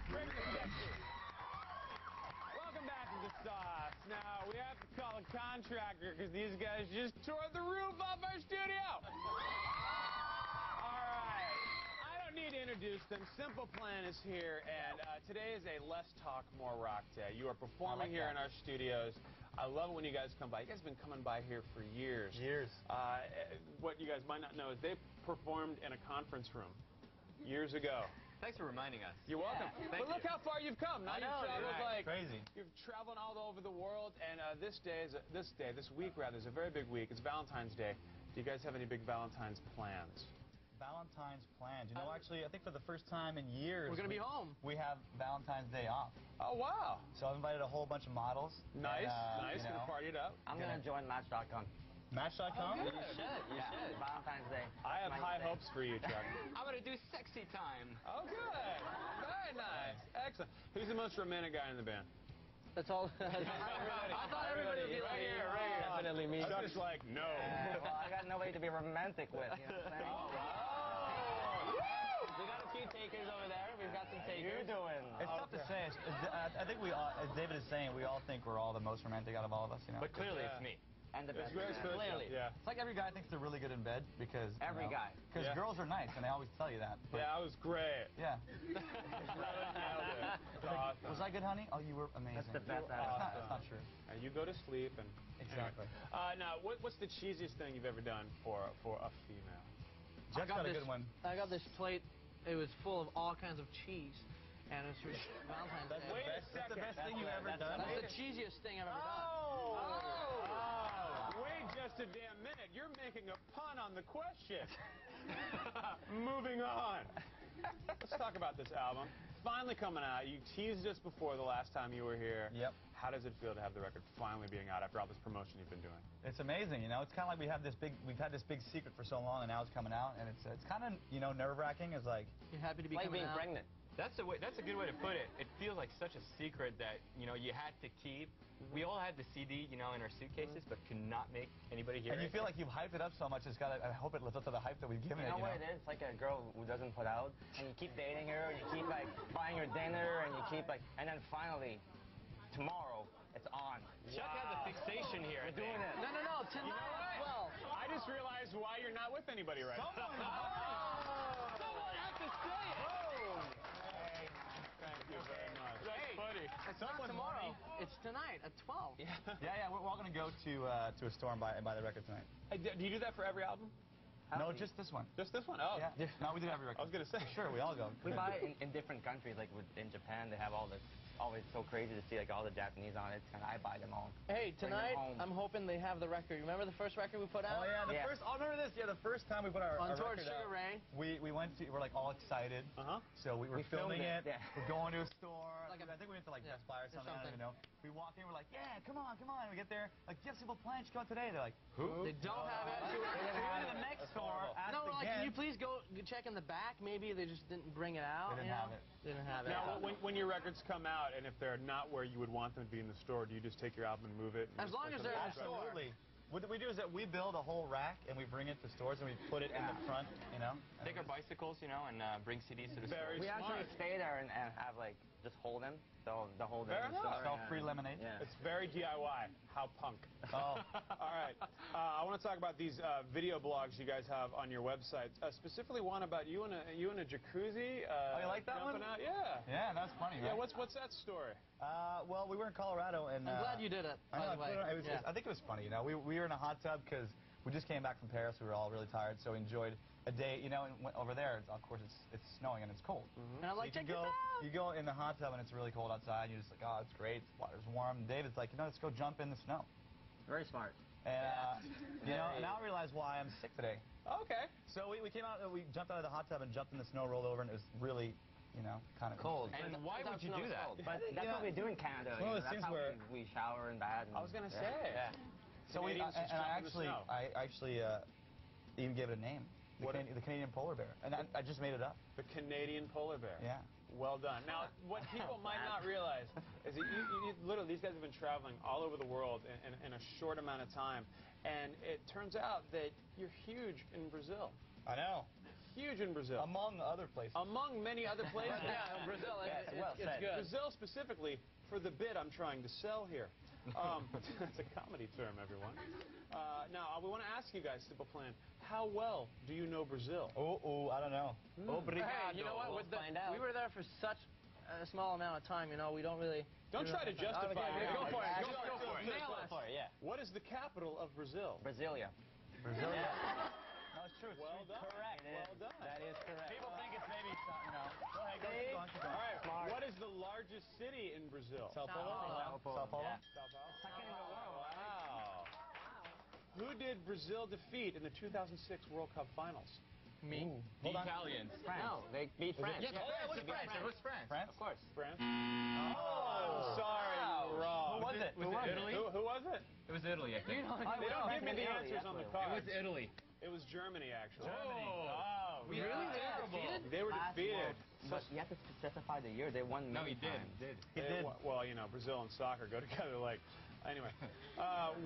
Bring the sexy. Welcome back to the sauce. Now, we have to call a contractor because these guys just tore the roof off our studio. All right. I don't need to introduce them. Simple Plan is here, and today is a Less Talk, More Rock day. You are performing here in our studios. I love it when you guys come by. You guys have been coming by here for years. What you guys might not know is they performed in a conference room years ago. Thanks for reminding us. You're welcome. But look how far you've come. Now you've traveled like crazy. You've traveled all over the world, and this week is a very big week. It's Valentine's Day. Do you guys have any big Valentine's plans? Valentine's plans. You know, actually, I think for the first time in years, we're going to be home. We have Valentine's Day off. Oh, wow. So I've invited a whole bunch of models. Nice, and, nice. Gonna party it up. I'm going to join Match.com. Match.com? Oh, you should. Valentine's Day. I have high hopes for you, Chuck. I'm going to do sexy time. Oh, good. Very nice. Excellent. Who's the most romantic guy in the band? That's all. I thought everybody would be right here, right here. Definitely me. Chuck's like, no. Well, I got nobody to be romantic with. You know what I'm saying? Oh, wow. We got a few takers over there. We've got some takers. How you doing? It's tough to say. I think we all, as David is saying, we all think we're all the most romantic out of all of us, you know. But clearly it's me. And the best. Clearly. Yeah. It's like every guy thinks they're really good in bed because every guy. Because girls are nice and they always tell you that. But yeah, I was great. Yeah. Awesome. Was I good, honey? Oh, you were amazing. That's the best. That's not true. You go to sleep and exactly. Anyway. Now, what's the cheesiest thing you've ever done for a female? Jeff's got a good one. I got this plate. It was full of all kinds of cheese. And it's for Valentine's Day. That's the best thing you've ever done? That's the cheesiest thing I've ever done. Oh! Wait just a damn minute. You're making a pun on the question. Moving on. Let's talk about this album. Finally coming out. You teased us before the last time you were here. Yep. How does it feel to have the record finally being out after all this promotion you've been doing? It's amazing, you know. It's kind of like we've had this big secret for so long, and now it's coming out, and it's kind of, you know, nerve-wracking. It's like you're happy to be like coming being out. pregnant. That's a good way to put it. It feels like such a secret that, you know, you had to keep. We all had the CD, you know, in our suitcases, but could not make anybody hear it. And you feel like you've hyped it up so much, it's got. I hope it lives up to the hype that we've given it. You know what it is? It's like a girl who doesn't put out, and you keep dating her, and you keep like buying her dinner, and you keep like, and then finally, tomorrow, it's on. Chuck has a fixation here. We're doing it. No, tonight. Well, I just realized why you're not with anybody right now. someone has to say it. Thank you very much. Hey, funny. It's not tomorrow. It's tonight at 12. Yeah. We're all going to go to a store and buy the record tonight. Hey, do you do that for every album? No, just this one. Just this one? Oh. Yeah. No, we do every record. I was going to say. Sure, we all go. We buy it in different countries, like in Japan, they have all this. Always so crazy to see like all the Japanese on it, and I buy them all. Hey, tonight I'm hoping they have the record. Remember the first record we put out? Oh yeah, the first. I remember this. Yeah, the first time we put our Towards record Sugar out, Ray. we went to. We're like all excited. So we were filming it. Yeah. We're going to a store. Like I think we went to like Best Buy or something. I don't even know. We walk in. We're like, yeah, come on. And we get there. Like, yes, Simple Plan should go out today. They're like, who? They don't have it. We went to the next store. No, like, can you please go check in the back? Maybe they just didn't bring it out. They didn't have it. They didn't have it. Now, when your records come out, and if they're not where you would want them to be in the store, do you just take your album and move it? As long as they're in the store. Absolutely. What we do is that we build a whole rack and we bring it to stores and we put it in the front, you know. Take our bicycles, you know, and bring CDs to the store. We actually stay there and have like just hold them. So the whole day. Sell free lemonade. Yeah. It's very DIY. How punk. Oh. All right. I want to talk about these video blogs you guys have on your website. Specifically one about you in a jacuzzi. Oh, you like that one? Out. Yeah. Yeah, that's funny. Yeah. Right? What's that story? Well, we were in Colorado and. I'm glad you did it. I know. By the way. I think it was funny. You know, we were in a hot tub because we just came back from Paris. We were all really tired, so we enjoyed a day. You know, and went over there. Of course, it's snowing and it's cold. And I'm like, so you go in the hot tub and it's really cold outside. And you're just like, oh, it's great. The water's warm. And David's like, you know, let's go jump in the snow. Very smart. And you know, and now I realize why I'm sick today. Okay. So we came out. We jumped out of the hot tub and jumped in the snow, rolled over, and it was really, you know, kind of cold. And why would you do that? But that's what we do in Canada. It's one of those things where we shower in bad. I was gonna say. Yeah. So I actually even gave it a name. The Canadian polar bear. And I just made it up. The Canadian polar bear. Yeah. Well done. Now, what people might not realize is that you literally, these guys have been traveling all over the world in a short amount of time. And it turns out that you're huge in Brazil. I know. huge in Brazil. Among other places. Among many other places. Yeah, Brazil, Yes, well it's said. good. Brazil specifically for the bit I'm trying to sell here. That's a comedy term, everyone. Now, we want to ask you guys, Simple Plan, how well do you know Brazil? I don't know. Obrigado. Hey, you know what? We'll find out. We were there for such a small amount of time, you know, we don't really... Don't try to justify it. Go for it. Go for it. Nail Go for it, yeah. What is the capital of Brazil? Brasilia. Brasilia. No, it's true. Well done. Correct. Well done. That is correct. People think it's maybe, you know. Go ahead, keep going, keep going. All right. Smart. What is the largest city in Brazil? Sao Paulo? Sao Paulo. Sao Paulo? Yeah. Sao Paulo? Second in the world. Wow. Who did Brazil defeat in the 2006 World Cup Finals? Me. The Hold on. Italians. France. No, they beat France. Yes, it was France. It was France. France? Of course. France? I'm sorry, you were wrong. Who was it? Was it Italy? Who was it? It was Italy, I think. They don't give me the answers on the It card. was Italy. It was Germany, actually. Oh, Really? They were defeated? They were defeated. But you have to specify the year. They won No, many he did. times. He did. Well, you know, Brazil and soccer go together like... Anyway,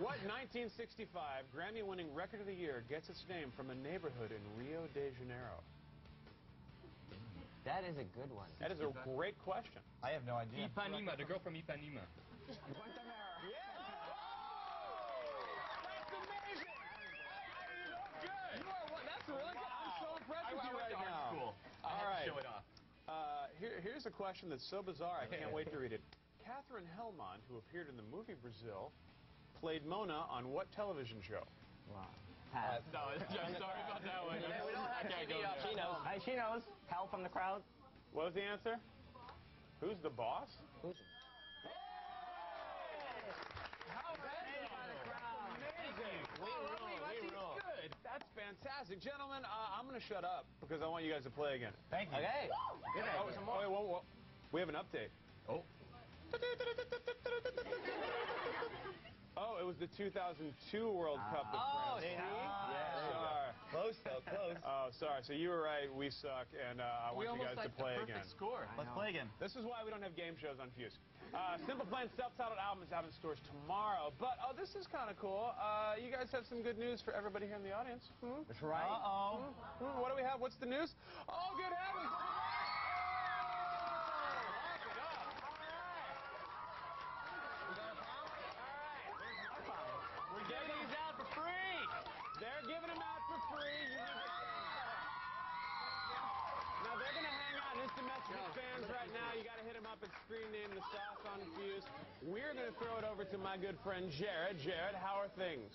what 1965 Grammy-winning record of the year gets its name from a neighborhood in Rio de Janeiro? That is a good one. That is a great question. I have no idea. Ipanema, the girl from Ipanema. That's amazing! That's really good. I'm so impressed with you right now. School. All right. Show it off. Here's a question that's so bizarre, I can't wait to read it. Catherine Hellman, who appeared in the movie Brazil, played Mona on what television show? Wow. Pass. No, I'm sorry about that one. We don't have I can't TV go up. there. She knows. She knows. Hell from the crowd. What was the answer? Who's the boss? Who's Good. That's fantastic. Gentlemen, I'm going to shut up because I want you guys to play again. Thank you. Okay. Good Oh, idea. wait, whoa. We have an update. Oh. Oh, it was the 2002 World Cup that France see? won. Yeah. Sorry. Close, though, close. Oh, sorry. So you were right. We suck, and I want you guys to play again. Score. Let's play again. This is why we don't have game shows on Fuse. Simple Plan's self-titled album is out in stores tomorrow. But, this is kind of cool. You guys have some good news for everybody here in the audience. That's right. Uh-oh. What do we have? What's the news? Oh, good heavens! We're giving these out for free. They're giving them out for free. Now, they're going to hang out in Instant Messenger fans right now. You got to hit them up and screen name the sauce on Fuse. We're going to throw it over to my good friend Jared. Jared, how are things?